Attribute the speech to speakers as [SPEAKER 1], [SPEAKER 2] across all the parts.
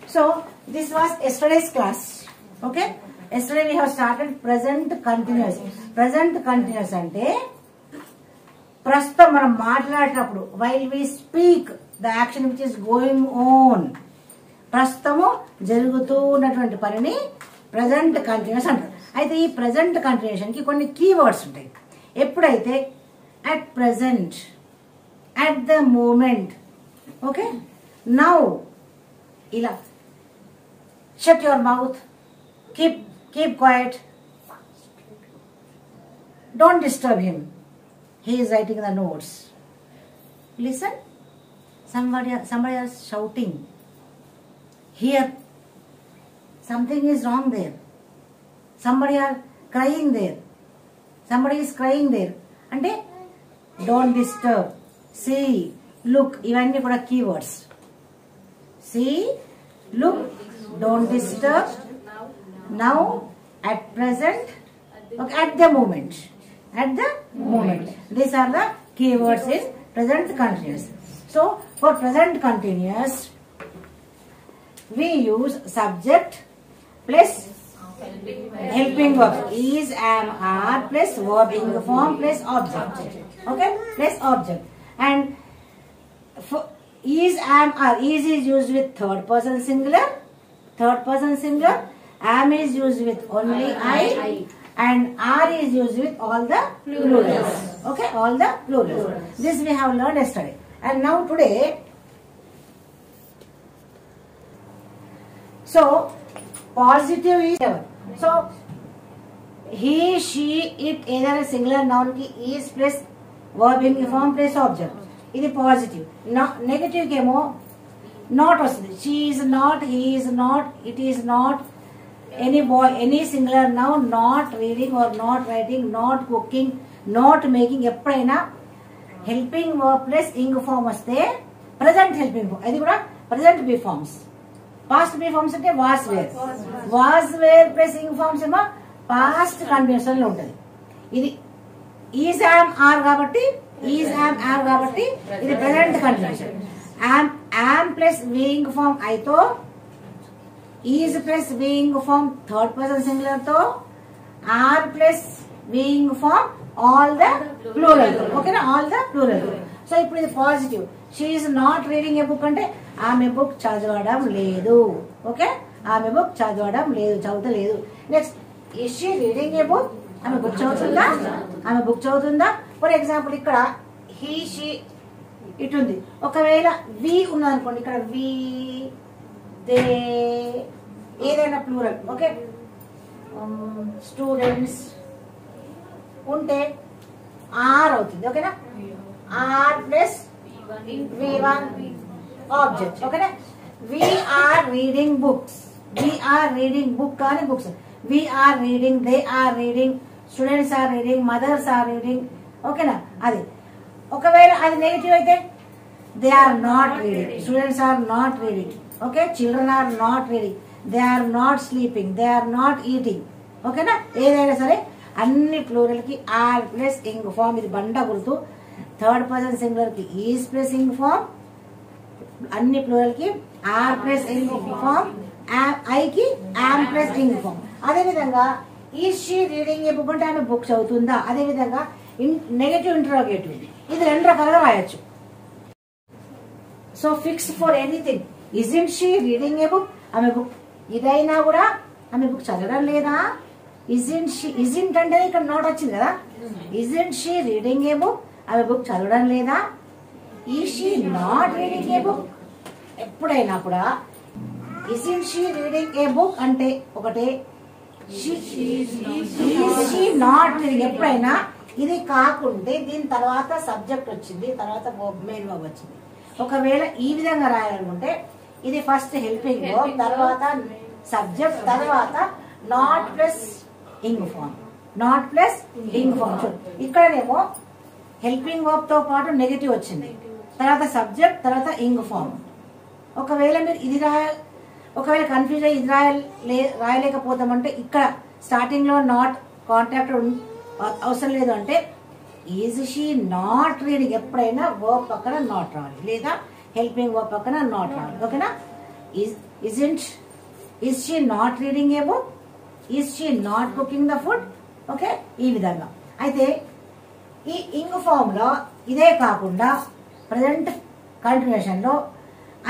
[SPEAKER 1] So this was yesterday's class. Okay. Yesterday we have started present continuous. Present continuous ante ప్రస్తుతం మనం మాట్లాడేటప్పుడు while we speak the action which is going on ప్రస్తుతము జరుగుతూ ఉన్నటువంటి పనిని present continuous అంటారు. అయితే ఈ ప్రెజెంట్ కంటిన్యూషన్ కి కొన్ని కీవర్డ్స్ ఉంటాయి. ఎప్పుడైతే at present, at the moment, okay, now ఇలా shut your mouth, keep quiet, don't disturb him, he is writing the notes, listen, somebody else shouting, here something is wrong there, somebody is crying there అంటే don't disturb, see, look, ఇవన్నీ కూడా keywords. See, look, don't disturb, now, at present, okay, at the moment. These are the keywords in present continuous. So for present continuous we use subject plus helping verb, is, am, are plus verb in the form plus object, okay, plus object. And for is, am, are, is used with third person singular, am is used with only I, and are is used with all the plurals, okay, all the plurals. This we have learned yesterday. And now today, so positive is, so he, she, it either a singular noun ki is plus verb in the form plus object. ఇది positive. Negative కేమో not వస్తుంది. She is not, he is not, it is not, any boy, any singular now, not reading or not writing, not cooking, not making. ఎప్పుడైనా helping verb plus ing form వస్తే present helping form, అది కూడా present be forms. Past be forms అంటే was were plus ing forms ఏమో past continuation లో ఉంటుంది. ఇది is, am, are కాబట్టి is, am, are కాబట్టి ఇది present continuation. am plus being form అయితే, is plus being form third person singular తో, are plus being form all the plural, ఓకేనా, ఆల్ ద ప్లూరల్. సో ఇప్పుడు ఇది positive. She is not reading a book అంటే ఆమె book చదవడం లేదు, okay, ఆమె బుక్ చదవడం లేదు, చదవలేదు. Next, is she reading a book, ఆమె బుక్ చదువుతుందా, ఫర్ ఎగ్జాంపుల్ ఇక్కడ హీ, షీ ఇటుంది. ఒకవేళ వి ఉన్నదనుకోండి, ఇక్కడ వి, దే, ఏదైనా ప్లూరల్, ఓకే, స్టూడెంట్స్ ఉంటే ఆర్ అవుతుంది, ఓకేనా, ఆర్ ప్లస్ V1 ఆబ్జెక్ట్, ఓకేనా. వి ఆర్ రీడింగ్ బుక్స్, కానీ books, we are reading, they are reading, students are reading, mothers are reading, ఓకేనా. అది ఒకవేళ అది నెగిటివ్ అయితే they are not reading, students are not reading, okay, children are not reading, they are not sleeping, they are not eating, ఓకేనా. ఏదైనా సరే అన్ని plural కి ఆర్ ప్లస్ ఇంగ్ ఫార్మ్, ఇది బండ గుర్తు. థర్డ్ పర్సన్ సింగులర్ కి ఈజ్ ప్లస్ ఇంగ్ ఫార్మ్, అన్ని ప్లూరల్ కి are plus ing form, I కి యామ్ ప్లస్ ఇంగ్ ఫార్మ్. అదే విధంగా is she reading a book అంటే ఆమె బుక్ చదువుతుందా. అదే విధంగా నెగటివ్ ఇంటరోగేటివ్, ఇది రెండు రకాలుగా రాయొచ్చు. So fix for anything, isn't she reading a book, ఆమె బుక్, ఇదైనా కూడా ఆమె బుక్ చదవడం లేదా. ఇజంట్ షీ, ఇజంట్ అంటే ఇక్కడ నోట్ వచ్చింది కదా, isn't she reading a book, ఆమె బుక్ చదవడం లేదా. Is she not reading a book, ఎప్పుడైనా కూడా isn't she reading a book అంటే ఒకటే, నాట్ రీడింగ్. ఎప్పుడైనా ఇది కాకుంటే దీని తర్వాత సబ్జెక్ట్ వచ్చింది, తర్వాత మెయిన్ వర్బ్ వచ్చింది. ఒకవేళ ఈ విధంగా రాయాలనుకుంటే ఇది ఫస్ట్ హెల్పింగ్ వర్బ్, తర్వాత సబ్జెక్ట్, తర్వాత నాట్ ప్లస్ ఇంగ్ ఫార్మ్, ఇక్కడనేమో హెల్పింగ్ వర్బ్ తో పాటు నెగటివ్ వచ్చింది, తర్వాత సబ్జెక్ట్, తర్వాత ఇంగ్ ఫార్మ్. ఒకవేళ మీరు ఇది ఒకవేళ కన్ఫ్యూజ్ అయ్యి ఇది రాయలేకపోతామంటే ఇక్కడ స్టార్టింగ్ లో నాట్ కాంటాక్ట్ అవసరం లేదు అంటే ఈజ్ షీ నాట్ రీడింగ్, ఎప్పుడైనా వర్బ్ పక్కన నాట్ రావాలి, లేదా హెల్పింగ్ వర్బ్ పక్కన నాట్ రావాలి, ఓకేనా. Is she not reading a book? Is she not cooking the food? Okay, ఈ విధంగా. అయితే ఈ ఇంగ్ ఫామ్ లో ఇదే కాకుండా ప్రజెంట్ కంటిన్యూషన్ లో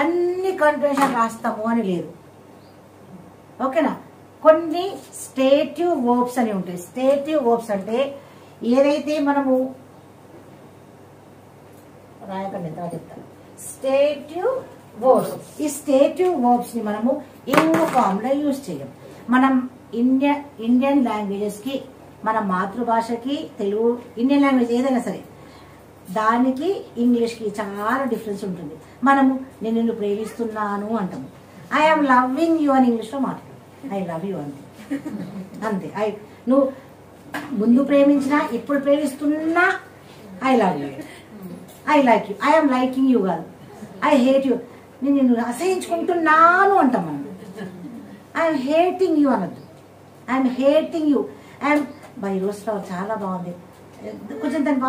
[SPEAKER 1] అన్ని కంటిన్యూషన్ రాస్తాము అని లేదు. ఓకేనా? కొన్ని స్టేటివ్ వర్బ్స్ అని ఉంటాయి. స్టేటివ్ వర్బ్స్ అంటే ఏదైతే మనము రాయకండి తర్వాత చెప్తాను. స్టేటివ్ వర్బ్స్, ఈ స్టేటివ్ వర్బ్స్ ని మనము ఇంగ్ ఫామ్ లో యూజ్ చేయం. మనం ఇండియన్ లాంగ్వేజెస్ కి, మన మాతృభాషకి, తెలుగు ఇండియన్ లాంగ్వేజ్ ఏదైనా సరే దానికి ఇంగ్లీష్ కి చాలా డిఫరెన్స్ ఉంటుంది. మనము నేను నిన్ను ప్రేమిస్తున్నాను అంటాము. ఐఎమ్ లవ్వింగ్ యూ అని ఇంగ్లీష్ లో మాట్లాడు. ఐ లవ్ యూ అంతే అంతే. నువ్వు ముందు ప్రేమించినా ఇప్పుడు ప్రేమిస్తున్నా I love you, I like you. I'm liking you కాదు, ఐ హేట్ యూ. నేను నిన్ను అసహించుకుంటున్నాను అంటాం మనం. ఐఎమ్ హేటింగ్ యూ అనద్దు. I'm hating you. ఐఎమ్ బై రోజు చాలా బాగుంది, కొంచెం దాని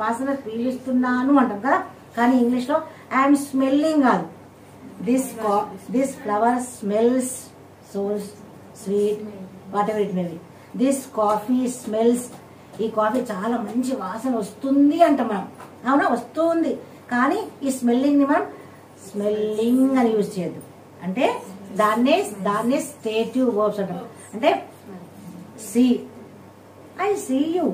[SPEAKER 1] వాసన పీలుస్తున్నాను అంటాం కదా. కానీ ఇంగ్లీష్ లో ఐఎమ్ స్మెల్లింగ్ కాదు. This flower smells so sweet, what ever it may be. This coffee smells, ఈ కాఫీ చాలా మంచి వాసన వస్తుంది అంటాం మనం. అవునా, వస్తుంది. కానీ ఈ స్మెల్లింగ్ ని మనం స్మెల్లింగ్ అని యూజ్ చేయొద్దు. అంటే దాన్నే స్టేటివ్ వర్బ్స్ అంటాం. అంటే సీ, ఐ సీ యూ,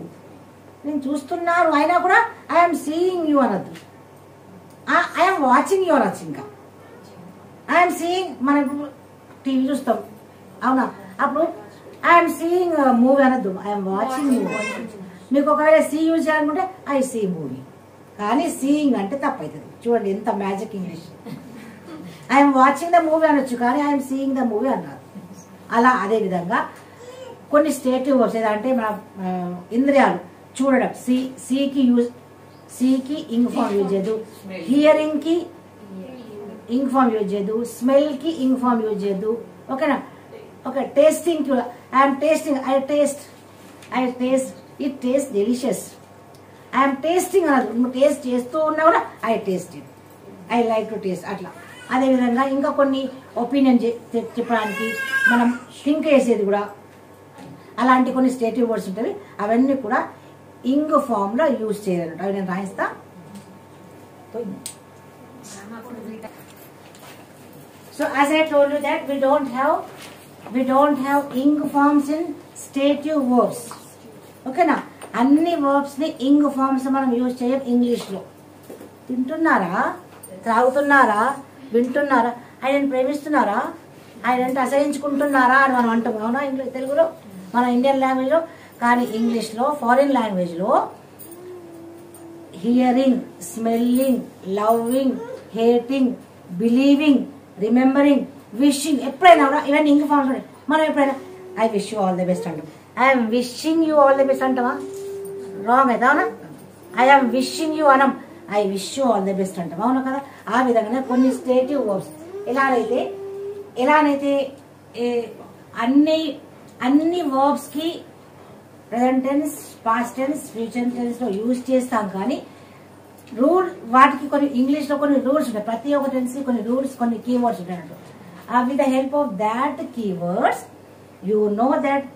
[SPEAKER 1] నేను చూస్తున్నాను అయినా కూడా ఐఎమ్ సీయింగ్ యూ అనద్దు. ఐఎమ్ వాచింగ్ యూ అనొచ్చు. ఇంకా ఐఎమ్ సీయింగ్, మనకు టీవీ చూస్తాం అవునా, అప్పుడు ఐఎమ్ సీయింగ్ మూవీ అనద్దు, ఐఎమ్ వాచింగ్ మూవీ. మీకు ఒకవేళ సీ యూజ్ చేయాలనుకుంటే ఐ సీ మూవీ. కానీ సీయింగ్ అంటే తప్పు అవుతుంది. చూడండి ఎంత magic English. I'm watching the movie అనొచ్చు, కానీ ఐఎమ్ సీయింగ్ ద మూవీ అన్నారు. అలా అదే విధంగా కొన్ని స్టేటివ్ వర్బ్స్ ఏదంటే మన ఇంద్రియాలు చూడడం, సీకి ఇంగ్ ఫామ్ యూజ్ చేయదు, హియరింగ్ కి ఇంగ్ ఫామ్ యూజ్ చేయదు, స్మెల్ కి ఇంగ్ ఫామ్ యూజ్ చేయదు. ఓకేనా? ఓకే, టేస్టింగ్ కి I'm tasting, I taste, it taste delicious. I'm tasting అనదు, నువ్వు టేస్ట్ చేస్తూ ఉన్నా కూడా I taste it, I like to taste. అట్లా అదేవిధంగా ఇంకా కొన్ని ఒపీనియన్ చెప్పడానికి మనం థింక్ చేసేది కూడా అలాంటి కొన్ని స్టేటివ్ వర్డ్స్ ఉంటాయి. అవన్నీ కూడా ఇంగ్ ఫామ్ లో యూజ్ చేయాలి. అవి నేను రాయిస్తా. So as I told you that we don't have ing forms in stative verbs. ఓకేనా? అన్ని వర్బ్స్ ని ఇంగ్ ఫార్మ్స్ మనం యూజ్ చేయం ఇంగ్లీష్ లో. తింటున్నారా, త్రాగుతున్నారా, వింటున్నారా, ఆయన ప్రేమిస్తున్నారా, ఆయన అసహించుకుంటున్నారా అని మనం అంటాం. అవునా తెలుగులో, మన ఇండియన్ లాంగ్వేజ్ లో. కానీ ఇంగ్లీష్ లో, ఫారిన్ లాంగ్వేజ్ లో hearing, smelling, loving, hating, believing, remembering, wishing, ఎప్పుడైనా కూడా ఇవన్నీ ఇంగ్ ఫార్మ్స్ ఉన్నాయి. మనం ఎప్పుడైనా I wish you all the best అంటాం. I'm wishing you all the best అంటామా? రాంగ్ అయితే. అవునా? ఐఎమ్ విషింగ్ యూ అనం, I wish you all the best అంటాం. అవునా కదా? ఆ విధంగా కొన్ని స్టేటివ్ వర్బ్స్ ఎలానైతే అన్ని వర్బ్స్ కి present tense, past tense, future tense లో యూజ్ చేస్తాం. కానీ వాటికి కొన్ని ఇంగ్లీష్ లో కొన్ని రూల్స్ ఉంటాయి. ప్రతి ఒక్క టెన్స్ కి కొన్ని రూల్స్, కొన్ని కీవర్డ్స్ ఉంటాయి. With the help of that keywords you know that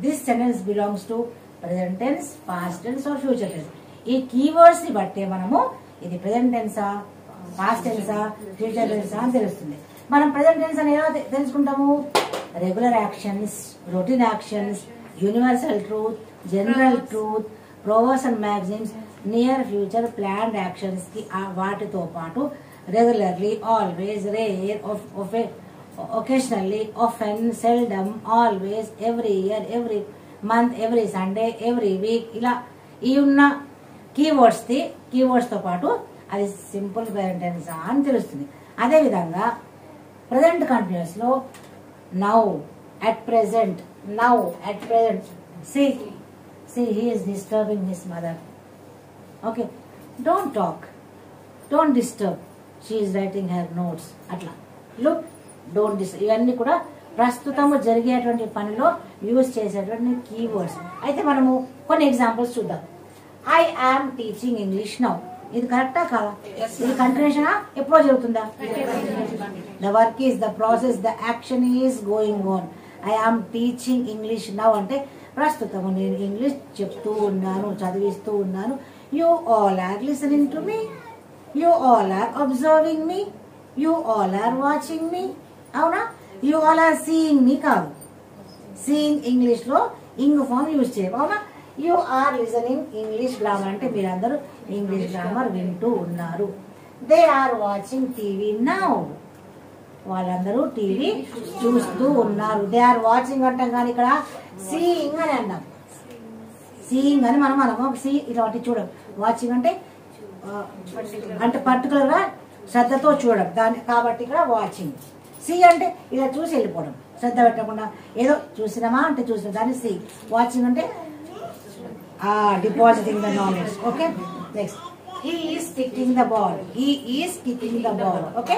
[SPEAKER 1] this sentence belongs to present tense, past tense or future tense. ఈ కీవర్డ్స్ ని బట్టే మనము ఇది ప్రెజెంట్ టెన్సా, పాస్ట్ టెన్సా, ఫ్యూచర్ టెన్సా అని తెలుస్తుంది. మనం ప్రెజెంట్ టెన్స్ అని ఎలా తెలుసుకుంటాము? Regular actions, routine actions, universal truth, general truth, proverbs and magazines, near future planned actions కి వాటితో పాటు regularly, always, rare, occasionally, often, seldom, always, every year, every month, every Sunday, every week, ఇలా ఈ ఉన్న keywords తో పాటు అది simple present tense అని తెలుస్తుంది. అదే విధంగా ప్రెజెంట్ కంటిన్యూస్ లో now, at present, see he is disturbing his mother. Okay, don't talk, don't disturb, she is writing her notes. అట్లా look, don't disturb, ఇవన్నీ కూడా ప్రస్తుతము జరిగేటువంటి పనిలో యూజ్ చేసేటువంటి కీవర్డ్స్. అయితే మనము కొన్ని ఎగ్జాంపుల్స్ చూద్దాం. I am teaching English now. ఇది కరెక్టా కాదా? ఇది కంటిన్యూషన్ ఎప్పుడో జరుగుతుందా? The work is the process, the action is going on. I am teaching English now అంటే ప్రస్తుతం నేను ఇంగ్లీష్ చెప్తూ ఉన్నాను, చదివిస్తూ ఉన్నాను. You all are listening to me, you all are observing me, you all are watching me. అవునా? You all are seeing me కాదు. Seeing English లో ఇంగ్ ఫామ్ యూజ్ చేయం. అవునా? You are listening English grammar అంటే మీరందరూ English grammar వింటూ ఉన్నారు. They are watching TV now, వాళ్ళందరూ టీవీ చూస్తూ ఉన్నారు. దే ఆర్ వాచింగ్ అంటాం కానీ ఇక్కడ సీయింగ్ అని అన్నాం. సీయింగ్ అని మనం అనము. సీ ఇలాంటి చూడం. వాచింగ్ అంటే పర్టికులర్ గా శ్రద్ధతో చూడడం దాన్ని, కాబట్టి ఇక్కడ వాచింగ్. సీ అంటే ఇలా చూసి వెళ్ళిపోవడం, శ్రద్ధ పెట్టకుండా ఏదో చూసినామా అంటే చూసిన దాన్ని సీ. వాచింగ్ అంటే depositing the knowledge. Okay, next he is kicking the ball. He is kicking the ball. Okay,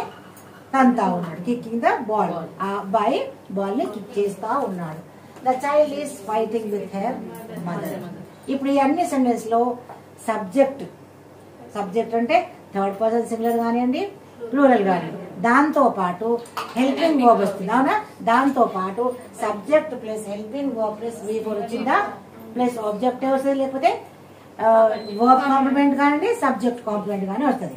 [SPEAKER 1] తంతా ఉన్నాడు. కికింగ్ ద బాల్, ఆ అబ్బాయి బాల్ ని కిక్ చేస్తా ఉన్నాడు. The child is fighting with her mother. ఇప్పుడు ఈ అన్ని సెంటెన్స్ లో సబ్జెక్ట్ అంటే థర్డ్ పర్సన్ సింగులర్ కానివ్వండి, ప్లూరల్ కానివ్వండి, దాంతో పాటు హెల్పింగ్ వర్బ్ వస్తుంది. అవునా? దాంతో పాటు subject plus helping verb plus V4 వచ్చిందా, ప్లస్ ఆబ్జెక్టివ్ వస్తుంది, లేకపోతే వర్బ్ కాంప్లిమెంట్ కానివ్వండి, సబ్జెక్ట్ కాంప్లిమెంట్ కానీ వస్తుంది.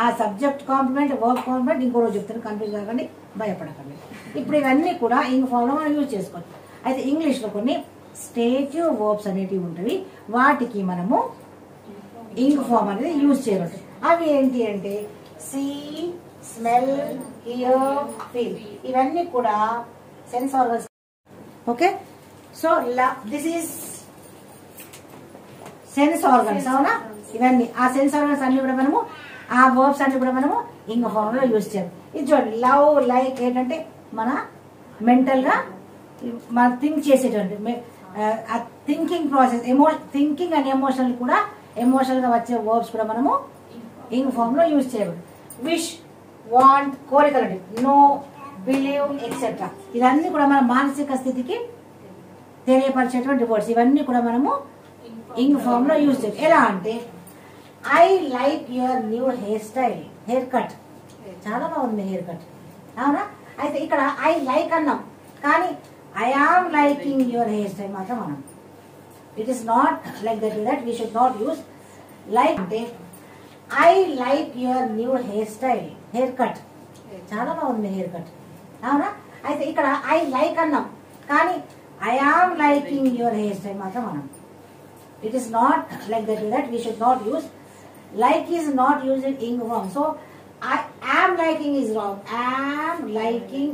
[SPEAKER 1] ఆ సబ్జెక్ట్ కాంప్లిమెంట్, వర్బ్ కాంప్లిమెంట్ ఇంకో రోజు చెప్తాను, కన్ఫ్యూజ్ కాకండి, భయపడకండి. ఇప్పుడు ఇవన్నీ కూడా ఇంగ్ ఫామ్ లో మనం యూజ్ చేసుకోవచ్చు. అయితే ఇంగ్లీష్ లో కొన్ని స్టేటివ్ వర్బ్స్ అనేటివి ఉంటాయి, వాటికి మనము ఇంగ్ ఫామ్ అనేది యూజ్ చేయవచ్చు. అవి ఏంటి అంటే సీ, స్మెల్, హియర్, ఫీల్. ఇవన్నీ కూడా sense organs. Okay, so this is sense organs. అవునా? ఇవన్నీ ఆ సెన్స్ ఆర్గన్స్ అన్ని కూడా మనము, ఆ వర్బ్స్ అన్ని కూడా మనము ఇంగ్ ఫామ్ లో యూజ్ చేయాలి. ఇది చూడండి, లవ్, లైక్ ఏంటంటే మన మెంటల్ గా మన థింక్ చేసేటువంటి thinking process. Thinking and emotional కూడా, ఎమోషనల్ గా వచ్చే వర్బ్స్ కూడా మనము ఇంగ్ ఫామ్ లో యూజ్ చేయబడి. విష్, వాంట్, కోరికలు, నో, బిలీవ్, ఎక్సెట్రా, ఇవన్నీ కూడా మన మానసిక స్థితికి తెలియపరిచేటువంటి వర్డ్స్. ఇవన్నీ కూడా మనము ఇంగ్ ఫామ్ లో యూజ్ చేయాలి. ఎలా అంటే I like your new hair style, hair cut, చాలా బాగుంది హెయిర్ కట్. అవునా? అయితే ఇక్కడ ఐ లైక్ అన్నాం, కానీ I am liking your hair style మాత్రం మనం. It is not like that we should not use. Like అంటే I like your new hair style, hair cut, చాలా బాగుంది హెయిర్ కట్. అవునా? అయితే ఇక్కడ ఐ లైక్ అన్నాం, కానీ I am liking your hair style మాత్రం మనం. It is not like that we should not use. Like is not use in ing form. So I am liking is wrong. Am liking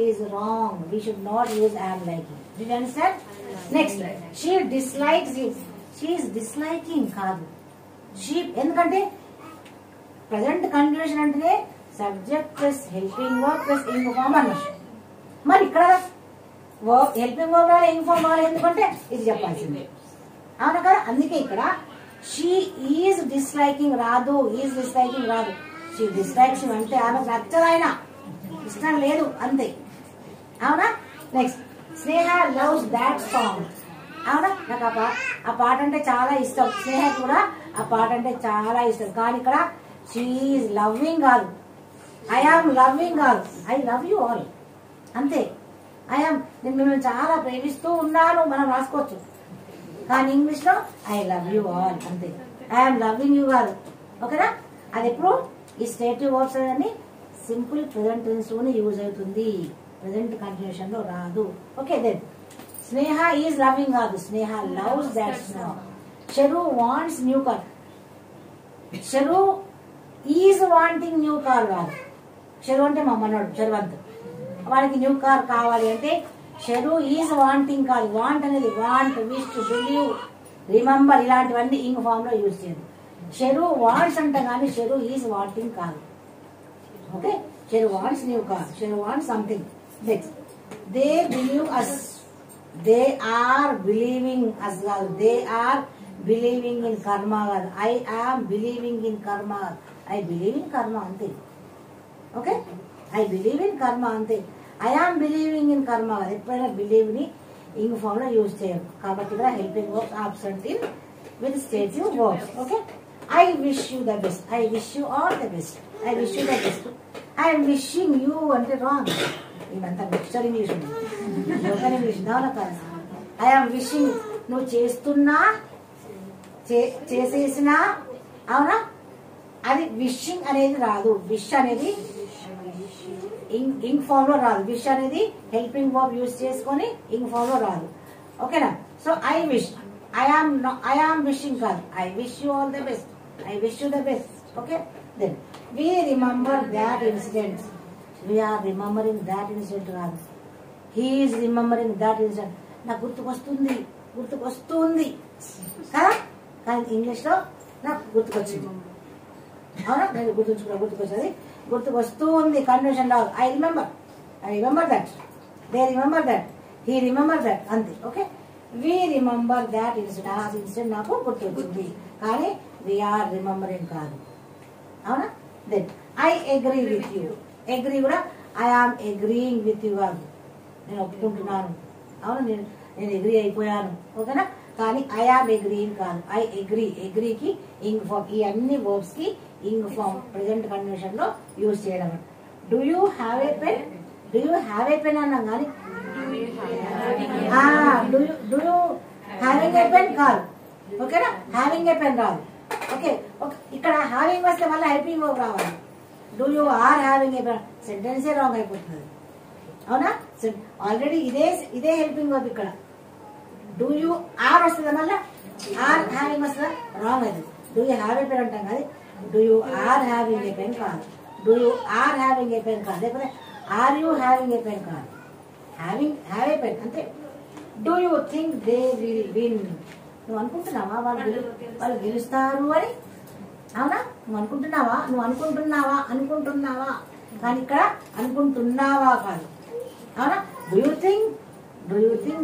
[SPEAKER 1] is wrong. We should not use am liking. Did you understand? Next, she dislikes it. She is disliking కాదు. She ఎందుకంటే present continuation అంటే subject plus helping verb plus ing form అన్నమాట. మరి ఇక్కడ helping verb రాలే, ing form రాలే, ఎందుకంటే ఇది చెప్పాల్సిందే. అవునా కదా? అందుకే ఇక్కడ షీ ఈజ్ డిస్లైకింగ్ రాదు, ఈజ్ డిస్లైకింగ్ రాదు. షీ డిస్లైక్స్ అంటే ఆమెకు నచ్చదైనా, ఇష్టం లేదు అంతే. అవునా? Next, Sneha loves that song. అవునా? నాకు ఆ పాట అంటే చాలా ఇష్టం. స్నేహ కూడా ఆ పాట అంటే చాలా ఇష్టం. కానీ ఇక్కడ షీ ఈజ్ లవ్వింగ్ కాదు, ఐ ఆమ్ లవ్వింగ్ కాదు, ఐ లవ్ యూ ఆల్ అంతే. నేను మిమ్మల్ని చాలా ప్రేమిస్తూ ఉన్నాను మనం రాసుకోవచ్చు, కానీ ఇంగ్లీష్ లో ఐ లవ్ యూ ఆల్ అంతే. ఐఎమ్ లవ్వింగ్ యూ కాదు. ఓకేనా? అది ఎప్పుడు ఈ స్టేటివ్ వర్బ్స్ అని సింపుల్ ప్రెజెంట్ టెన్స్ లోనే యూజ్ అవుతుంది, ప్రెజెంట్ కంటిన్యూషన్ లో రాదు. Okay, then Sneha is loving కాదు, Sneha loves that snow. Sharu wants new car, Sharu is wanting new car కాదు. షరు అంటే మా మనోడు షరువంత్, వాడికి న్యూ కార్ కావాలి అంటే షరు ఈజ్ వాంటింగ్ కాదు. వాంట్ అనేది వాంట్, విష్, బిలీవ్, రిమెంబర్ ఇలాంటివన్నీ ఇంగ్ ఫామ్ లో యూజ్ చేయదు. షరు వాంట్స్ అంటే కానీ షరు ఈజ్ వాంటింగ్ కాదు. Okay, Sharu wants new car, Sharu wants something. Next, they believe us, they are believing us కాదు, they are believing in karma కాదు, I am believing in karma, I believe in karma అంతే. Okay, I believe in karma అంతే. I am believing in karma కాదు. ఎప్పుడైనా believe ని ఇంగ్ form లో use చేయరు, కాబట్టి ఇక్కడ helping verbs absent in with స్టేటివ్ verbs. Okay. I wish you the best. I wish you all the best. I wish you the best. I am wishing you అంటే wrong. ఇదంతా mixture English ఉంది. Local English దాని కాదు. I am wishing నువ్వు చేస్తున్నా చేసేసినా అవునా అది wishing అనేది రాదు. విష్ అనేది ఇంగ్ ఫామ్ లో రాదు. విష్ అనేది హెల్పింగ్ వర్బ్ యూజ్ చేసుకొని ఇంగ్ ఫామ్ లో రాదు. ఓకేనా? So I wish I am wishing కాదు. I wish you all the best. I wish you the best. Okay? Then we remember that incident. We are remembering that incident కాదు. He is remembering that incident. నాకు గుర్తుకొస్తుంది కదా, కానీ English లో నాకు గుర్తుకొచ్చింది. అవునా? నేను గుర్తుకొచ్చేది గుర్తుకొస్తూ ఉంది. కన్వెన్షన్ రాదు. I remember that. They remember that. He remember that. అంతే. Okay? We remember that incident. ఆ ఇన్సిడెంట్ నాకు గుర్తొచ్చింది, కానీ we are remembering కాదు. అవునా? Then I agree with you. Agree కూడా I am agreeing with you కాదు. నేను ఒప్పుకుంటున్నాను. అవునా? నేను అగ్రీ అయిపోయాను. ఓకేనా? కానీ I am agreeing కాదు. I agree కి ఇంగ్ ఫామ్. ఈ అన్ని వర్బ్స్ కి ఇంగ్ ఫామ్ ప్రెసెంట్ కండిషన్ లో యూజ్ చేయడం. Do you have a pen అన్నాం కానీ do you having a pen కాదు. ఓకేనా? హ్యావింగ్ ఏ పెన్ రాదు. ఓకే, ఇక్కడ హ్యావింగ్ వస్తే మళ్ళీ హెల్పింగ్ వర్బ్ రావాలి. Do you are having a pen సెంటెన్సే రాంగ్ అయిపోతుంది. అవునా? ఆల్రెడీ ఇదే హెల్పింగ్ వర్బ్. ఇక్కడ డూ యూ ఆర్ వస్తుందా, మళ్ళీ ఆర్ హ్యావింగ్ వస్తుందా? రాంగ్ అది. Do you have a pen అంటాం కదా. Do you are having a pen కాదు. Do you are having a pen కాదు. లేకపోతే are you having a pen కాదు. హ్యావ్ ఏ పెన్ అంతే. Do you think they will win. నువ్వు అనుకుంటున్నావా వాళ్ళు గెలుస్తారు అని? అవునా? నువ్వు అనుకుంటున్నావా కానీ ఇక్కడ అనుకుంటున్నావా కాదు. అవునా? Do you think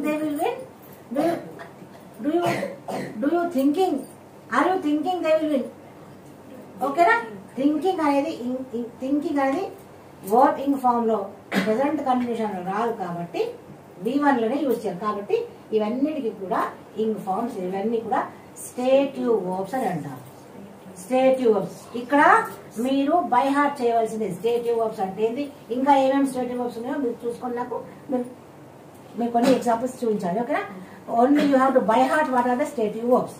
[SPEAKER 1] they will win. Do you thinking are you thinking they will win. ఓకేనా? థింకింగ్ అనేది వర్బ్ ఇంగ్ ఫామ్ లో ప్రెసెంట్ కండిషన్ లో రాదు కాబట్టి V1 లోనే యూజ్ చేయాలి. కాబట్టి ఇవన్నిటికీ కూడా ఇంగ్ ఫార్మ్స్, ఇవన్నీ కూడా స్టేటివ్ వర్బ్స్ అని అంటారు. స్టేటివ్ వర్బ్స్ ఇక్కడ మీరు బై హార్ట్ చేయవలసింది. స్టేటివ్ వర్బ్స్ అంటే ఏంటి, ఇంకా ఏమేమి స్టేటివ్ వర్బ్స్ ఉన్నాయో మీరు చూసుకొని నాకు మీరు కొన్ని ఎగ్జాంపుల్స్ చూపించాలి. ఓకేనా? Only you have to by heart what are the stative verbs.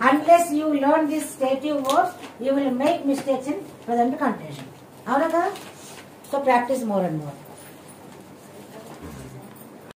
[SPEAKER 1] Unless you learn these stative verbs, you will make mistakes in present continuation. అవునా కదా? So practice more and more.